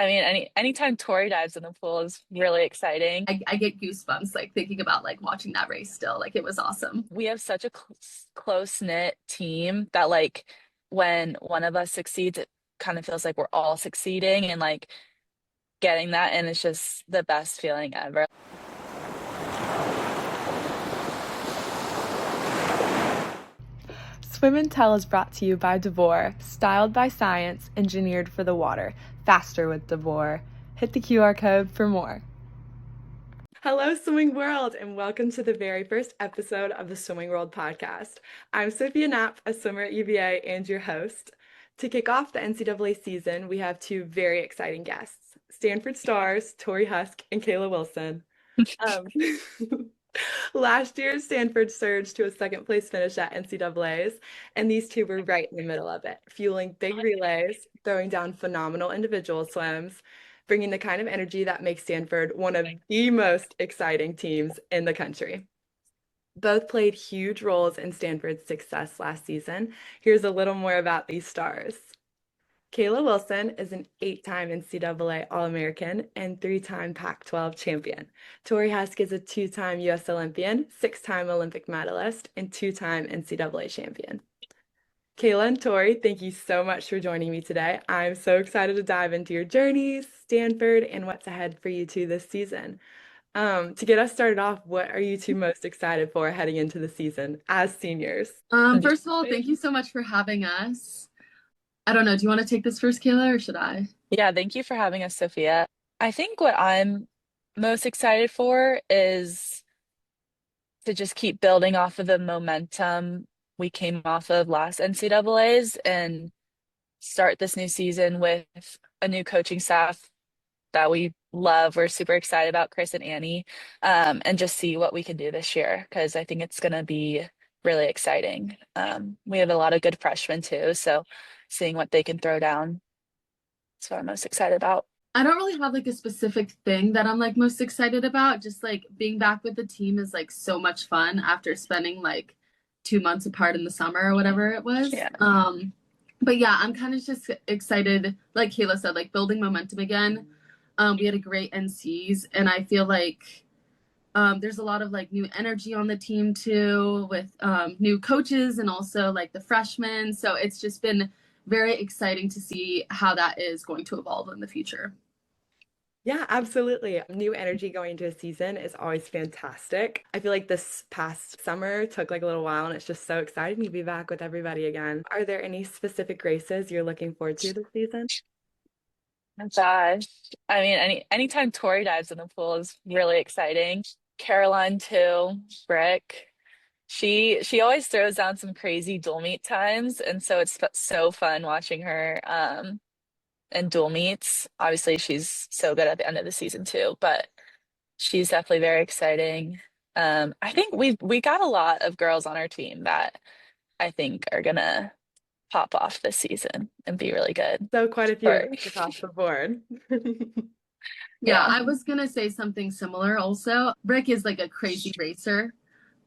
I mean, anytime Torri dives in the pool is really exciting. I get goosebumps like thinking about like watching that race still. Like it was awesome. We have such a close-knit team that like when one of us succeeds, it kind of feels like we're all succeeding and like getting that, and it's just the best feeling ever. Swim and Tell is brought to you by Deboer, styled by science, engineered for the water. Faster with Deboer. Hit the QR code for more. Hello, Swimming World, and welcome to the very first episode of the Swimming World podcast. I'm Sophia Knapp, a swimmer at UVA and your host. To kick off the NCAA season, we have two very exciting guests, Stanford stars Torri Huske and Kayla Wilson. Um, Last year, Stanford surged to a second place finish at NCAA's, and these two were right in the middle of it, fueling big relays, throwing down phenomenal individual swims, bringing the kind of energy that makes Stanford one of the most exciting teams in the country. Both played huge roles in Stanford's success last season. Here's a little more about these stars. Kayla Wilson is an 8-time NCAA All-American and 3-time Pac-12 champion. Torri Huske is a 2-time U.S. Olympian, 6-time Olympic medalist, and 2-time NCAA champion. Kayla and Torri, thank you so much for joining me today. I'm so excited to dive into your journeys, Stanford, and what's ahead for you two this season. To get us started off, what are you two most excited for heading into the season as seniors? First of all, thank you so much for having us. I don't know. Do you want to take this first, Kayla, or should I? Yeah, thank you for having us, Sophia. I think what I'm most excited for is to just keep building off of the momentum we came off of last NCAA's and start this new season with a new coaching staff that we love. We're super excited about Chris and Annie, and just see what we can do this year because I think it's going to be really exciting. We have a lot of good freshmen too, so seeing what they can throw down is what I'm most excited about. I don't really have like a specific thing that I'm like most excited about. Just like being back with the team is like so much fun after spending like 2 months apart in the summer or whatever it was. Yeah. But yeah, I'm kind of just excited, like Kayla said, like building momentum again. We had a great NCs, and I feel like there's a lot of like new energy on the team too, with new coaches and also like the freshmen. So it's just been very exciting to see how that is going to evolve in the future. Yeah, absolutely. New energy going into a season is always fantastic. I feel like this past summer took like a little while and it's just so exciting to be back with everybody again. Are there any specific races you're looking forward to this season? Oh gosh. I mean, anytime Tori dives in the pool is really exciting. Caroline too, Brick. She always throws down some crazy dual meet times, and so it's so fun watching her in dual meets. Obviously, she's so good at the end of the season too, but she's definitely very exciting. I think we got a lot of girls on our team that I think are gonna pop off this season and be really good. So quite a few Or events across the board. Yeah, yeah. I was gonna say something similar also. Brick is like a crazy racer.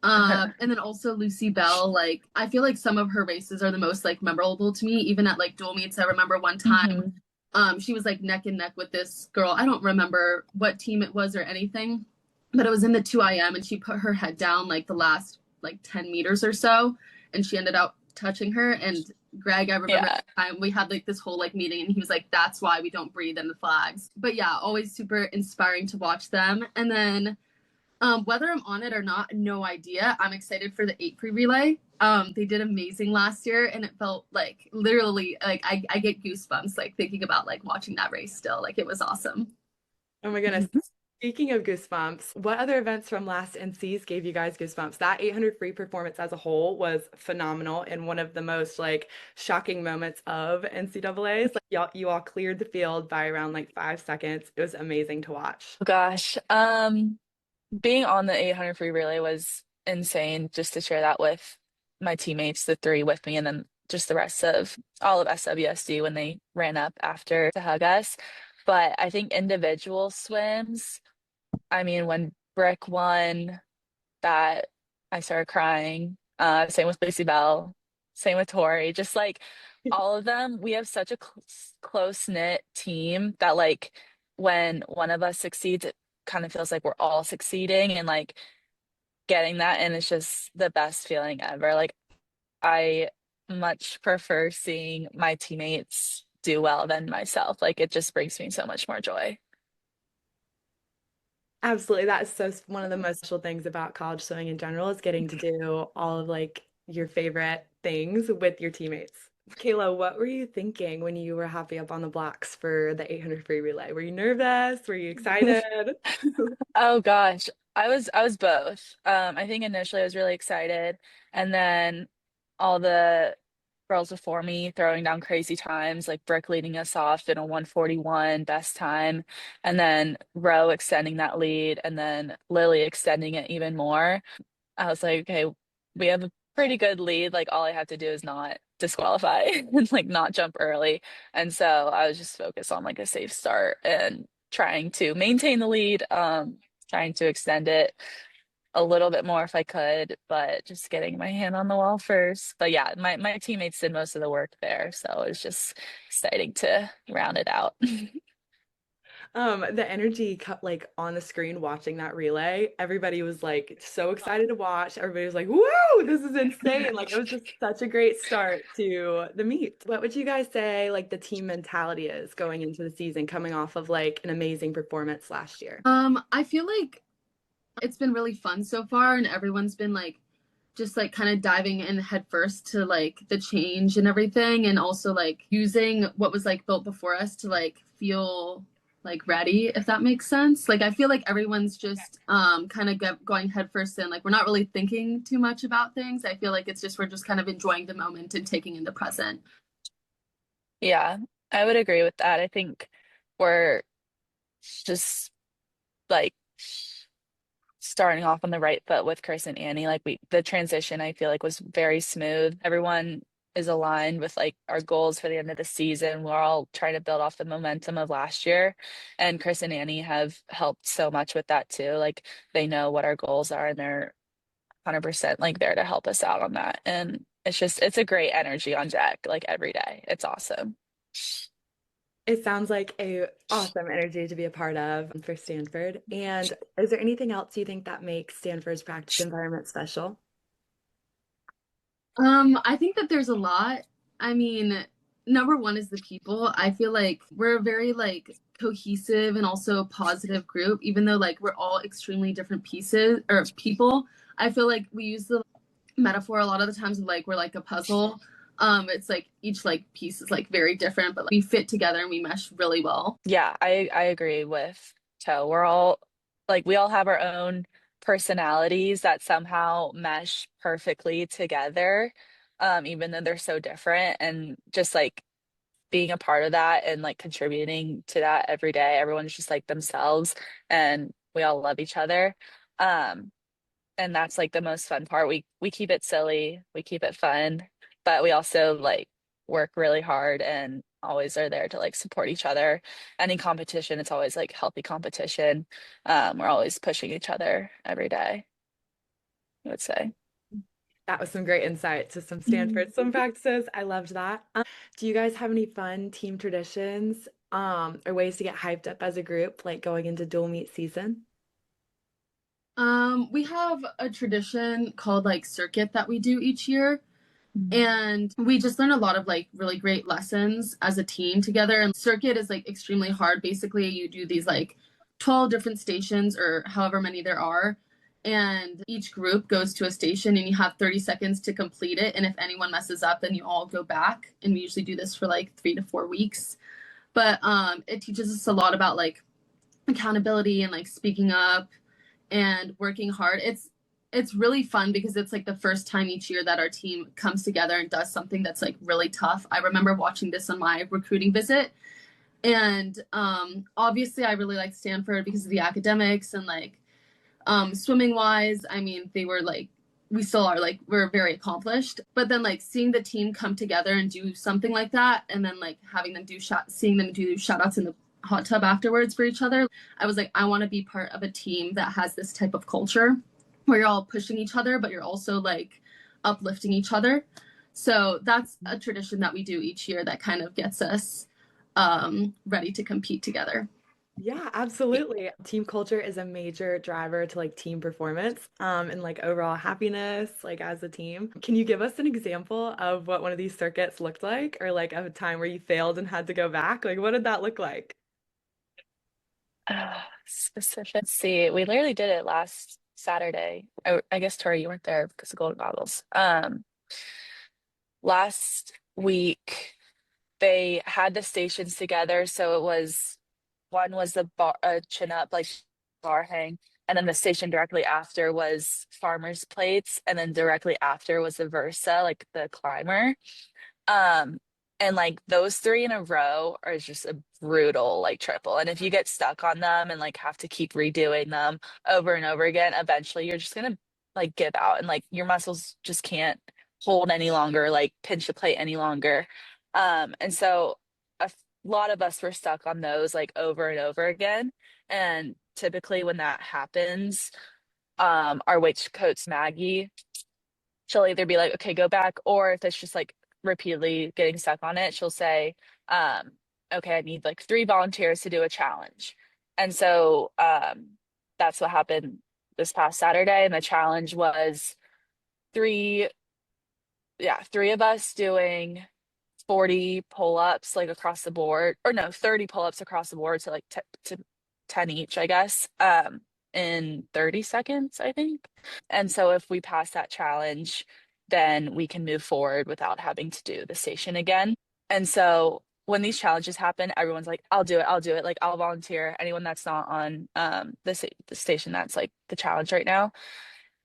And then also Lucy Bell, like I feel like some of her races are the most like memorable to me, even at like dual meets. I remember one time hmm she was like neck and neck with this girl. I don't remember what team it was or anything, but it was in the 2 IM and she put her head down like the last like 10 meters or so, and she ended up touching her. And Greg, I remember at Yeah. the time we had like this whole like meeting and he was like, that's why we don't breathe in the flags. But yeah, always super inspiring to watch them. And then whether I'm on it or not, no idea. I'm excited for the 8 free relay. They did amazing last year, and it felt like literally like I get goosebumps like thinking about like watching that race still. Like it was awesome. Oh my goodness. Speaking of goosebumps, what other events from last NCs gave you guys goosebumps? That 800 free performance as a whole was phenomenal and one of the most like shocking moments of NCAA's. Like you all cleared the field by around like 5 seconds. It was amazing to watch. Oh gosh. Being on the 800 free relay was insane just to share that with my teammates, the three with me, and then just the rest of all of SWSD when they ran up after to hug us. But I think individual swims, I mean, when Brick won that, I started crying. Same with Lucy Bell, same with Tori. Just like all of them, we have such a close-knit team that like when one of us succeeds, it kind of feels like we're all succeeding and like getting that, and it's just the best feeling ever. Like I much prefer seeing my teammates do well than myself. Like it just brings me so much more joy. Absolutely. That is one of the most special things about college swimming in general is getting to do all of like your favorite things with your teammates. Kayla, what were you thinking when you were hopping up on the blocks for the 800 free relay? Were you nervous? Were you excited? Oh gosh, I was both. I think initially I was really excited, and then all the girls before me throwing down crazy times, like Brooke leading us off in a 141 best time, and then Roe extending that lead, and then Lily extending it even more. I was like, okay, we have a pretty good lead. Like all I have to do is not disqualify and like not jump early. And so I was just focused on like a safe start and trying to maintain the lead, trying to extend it a little bit more if I could, but just getting my hand on the wall first. But yeah, my teammates did most of the work there, so it was just exciting to round it out. The energy cut like on the screen watching that relay. Everybody was like so excited to watch. Everybody was like, "Whoa, this is insane!" Like it was just such a great start to the meet. What would you guys say like the team mentality is going into the season, coming off of like an amazing performance last year? I feel like it's been really fun so far, and everyone's been like just like kind of diving in head first to like the change and everything, and also like using what was like built before us to like feel like ready, if that makes sense. Like I feel like everyone's just kind of going head first in, like we're not really thinking too much about things. I feel like it's just we're just kind of enjoying the moment and taking in the present. Yeah, I would agree with that. I think we're just like starting off on the right foot with Chris and Annie. Like the transition I feel like was very smooth. Everyone is aligned with like our goals for the end of the season. We're all trying to build off the momentum of last year. And Chris and Annie have helped so much with that too. Like they know what our goals are and they're 100% like there to help us out on that. And it's a great energy on deck like every day. It's awesome. It sounds like a awesome energy to be a part of for Stanford. And is there anything else you think that makes Stanford's practice environment special? I think that there's a lot. I mean, number one is the people. I feel like we're a very like cohesive and also positive group, even though like we're all extremely different pieces or people. I feel like we use the metaphor a lot of the times of like we're like a puzzle. It's like each like piece is like very different, but like, we fit together and we mesh really well. Yeah, I agree with Toe. We're all like we all have our own personalities that somehow mesh perfectly together, even though they're so different. And just like being a part of that and like contributing to that every day, everyone's just like themselves and we all love each other. Um, and that's like the most fun part. We keep it silly, we keep it fun, but we also like work really hard and always are there to like support each other. Any competition, it's always like healthy competition. We're always pushing each other every day, I would say. That was some great insight to some Stanford swim practices. I loved that. Do you guys have any fun team traditions, or ways to get hyped up as a group, like going into dual meet season? We have a tradition called like circuit that we do each year. Mhm. And we just learn a lot of like really great lessons as a team together. And circuit is like extremely hard. Basically, you do these like 12 different stations or however many there are. And each group goes to a station and you have 30 seconds to complete it. And if anyone messes up, then you all go back. And we usually do this for like 3 to 4 weeks. But it teaches us a lot about like accountability and like speaking up and working hard. It's really fun because it's like the first time each year that our team comes together and does something that's like really tough. I remember watching this on my recruiting visit, and obviously I really liked Stanford because of the academics and like swimming wise. I mean, they were like we still are like we're very accomplished, but then like seeing the team come together and do something like that, and then like having them seeing them do shout outs in the hot tub afterwards for each other, I was like, I want to be part of a team that has this type of culture where you're all pushing each other, but you're also like uplifting each other. So that's a tradition that we do each year that kind of gets us ready to compete together. Yeah, absolutely. Team culture is a major driver to like team performance, and like overall happiness, like as a team. Can you give us an example of what one of these circuits looked like, or like a time where you failed and had to go back? Like, what did that look like? Specific. Let's see, we literally did it last Saturday. I guess Tori, you weren't there because of golden goggles. Last week they had the stations together, so it was one was the bar chin up like bar hang, and then the station directly after was farmers plates, and then directly after was the Versa, like the climber. Um, and like those three in a row are just a brutal like triple. And if you get stuck on them and like have to keep redoing them over and over again, eventually you're just gonna like give out and like your muscles just can't hold any longer, like pinch the plate any longer. And so lot of us were stuck on those like over and over again. And typically when that happens, our weight coach Maggie, she'll either be like, okay, go back, or if it's just like repeatedly getting stuck on it, she'll say, um, okay, I need like three volunteers to do a challenge. And so that's what happened this past Saturday. And the challenge was three, yeah, three of us doing 40 pull-ups like across the board, or no, 30 pull-ups across the board, so like to 10 each, I guess, in 30 seconds, I think. And so if we pass that challenge, then we can move forward without having to do the station again. And so when these challenges happen, everyone's like, I'll do it, I'll do it. Like I'll volunteer. Anyone that's not on the station that's like the challenge right now.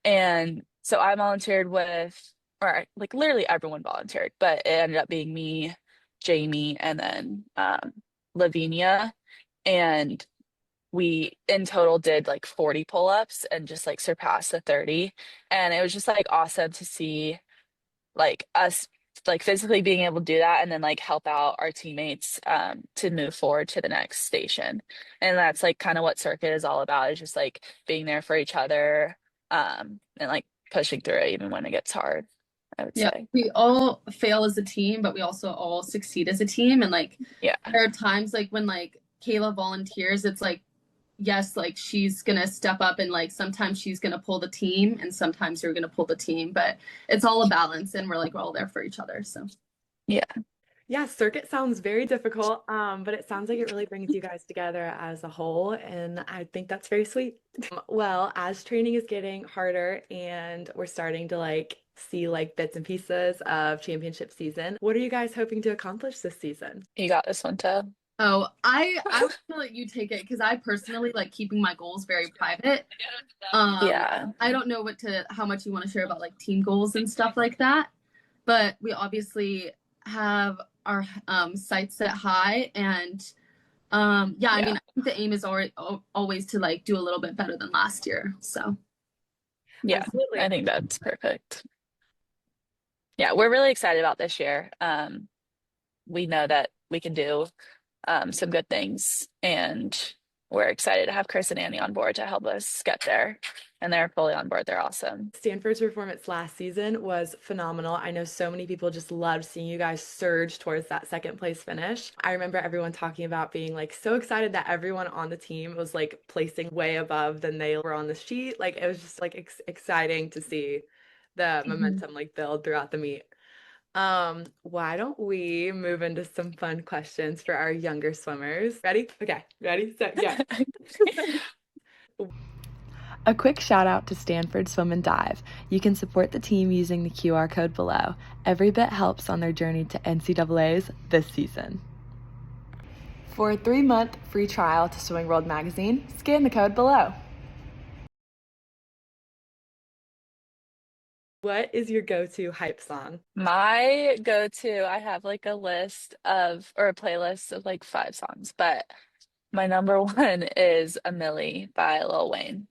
And so I volunteered with, or like literally everyone volunteered, but it ended up being me, Jamie, and then Lavinia. And we in total did like 40 pull-ups and just like surpassed the 30. And it was just like awesome to see like us like physically being able to do that and then like help out our teammates to move forward to the next station. And that's like kind of what circuit is all about, is just like being there for each other, and like pushing through it even when it gets hard, I would Yeah, say. we all fail as a team, but we also all succeed as a team. And like Yeah. there are times like when like Kayla volunteers, it's like yes, like she's gonna step up and like sometimes she's gonna pull the team and sometimes you're gonna pull the team, but it's all a balance and we're all there for each other. So Yeah. Yeah, circuit sounds very difficult, but it sounds like it really brings you guys together as a whole, and I think that's very sweet. Well, as training is getting harder and we're starting to like see like bits and pieces of championship season, what are you guys hoping to accomplish this season? You got this one, Toe. oh, I was gonna let you take it because I personally like keeping my goals very private. Yeah. I don't know how much you want to share about like team goals and stuff like that, but we obviously have our sights set high and yeah, I Yeah. mean, I think the aim is always to like do a little bit better than last year. So Yeah. Absolutely. I think that's perfect. Yeah, we're really excited about this year. We know that we can do some good things, and we're excited to have Chris and Annie on board to help us get there. And they're fully on board. They're awesome. Stanford's performance last season was phenomenal. I know so many people just loved seeing you guys surge towards that second place finish. I remember everyone talking about being like so excited that everyone on the team was like placing way above than they were on the sheet. Like it was just like exciting to see the momentum like build throughout the meet. Why don't we move into some fun questions for our younger swimmers? Ready? Okay, ready, set, go. A quick shout out to Stanford Swim and Dive. You can support the team using the QR code below. Every bit helps on their journey to NCAAs this season. For a 3-month free trial to Swimming World magazine, scan the code below. What is your go-to hype song? My go-to, I have like a list of, or a playlist of like 5 songs, but my number one is A Milli by Lil Wayne.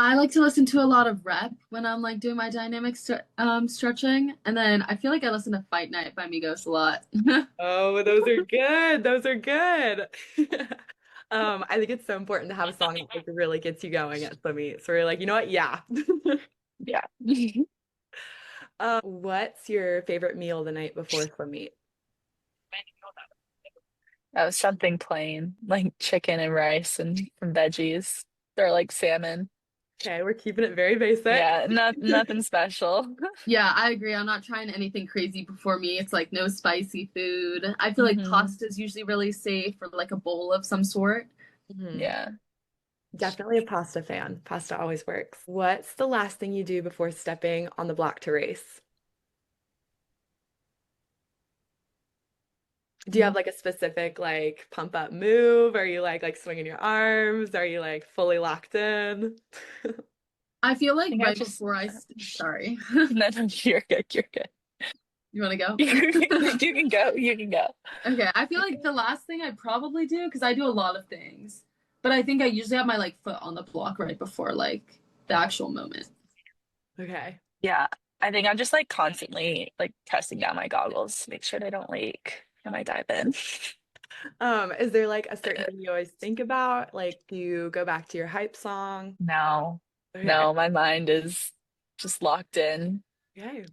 I like to listen to a lot of rep when I'm like doing my dynamic stretching, and then I feel like I listen to Fight Night by Migos a lot. Oh, those are good. Those are good. I think it's so important to have a song that like really gets you going at swim meet. So we're like, you know what? Yeah. Yeah. What's your favorite meal the night before swim meet? That was something plain, like chicken and rice and some veggies. Or like salmon. Okay, we're keeping it very basic. Yeah, nothing special. Yeah, I agree. I'm not trying anything crazy before me. It's like no spicy food. I feel like hmm pasta is usually really safe or like a bowl of some sort. Mhm. Yeah. Definitely a pasta fan. Pasta always works. What's the last thing you do before stepping on the block to race? Do you have like a specific like pump up move? Are you like swinging your arms? Are you like fully locked in? I feel I like think I right just before sorry. no, no, you're good. You're good. You want to go? You can go. You can go. Okay, I feel like the last thing I probably do because I do a lot of things, but I think I usually have my like foot on the block right before like the actual moment. Okay. Yeah. I think I'm just like constantly like testing down my goggles to make sure they don't leak when I dive in. Is there like a certain thing you always think about? Like, do you go back to your hype song? No, Okay. no, my mind is just locked in. Okay.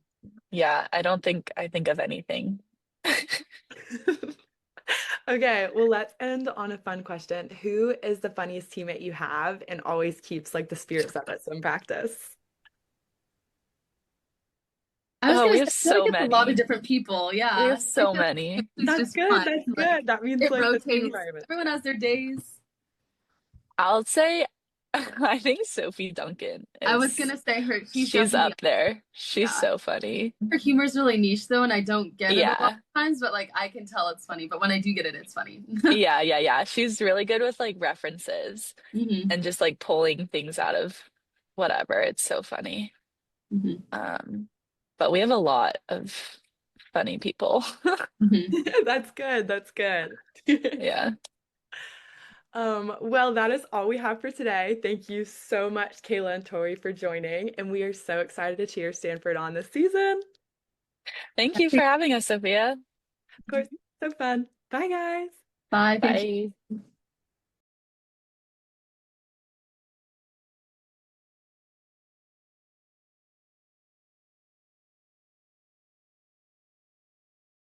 Yeah, I don't think I think of anything. Okay, well, let's end on a fun question. Who is the funniest teammate you have and always keeps like the spirits up at swim practice? I was Oh, gonna we say have I feel like so it's a lot of many. different people. We Yeah, have I so feel many. like it's That's just good. fun. That's Like good. That means it like the team rotates. environment. Everyone has their days. I'll say I think Sophie Duncan I was is gonna say her. She's she's definitely up there. She's yeah. so funny. Her humor is really niche though, and I don't get it a lot Yeah. of times. But like I can tell it's funny. But when I do get it, it's funny. Yeah. She's really good with like references hmm and just like pulling things out of whatever. It's so funny. hmm Um, but we have a lot of funny people. hmm That's good. That's good. Yeah. Well, that is all we have for today. Thank you so much, Kayla and Tori, for joining, and we are so excited to cheer Stanford on this season. Thank you for having us, Sophia. Of course, so fun. Bye, guys. Bye. Thank you. Bye.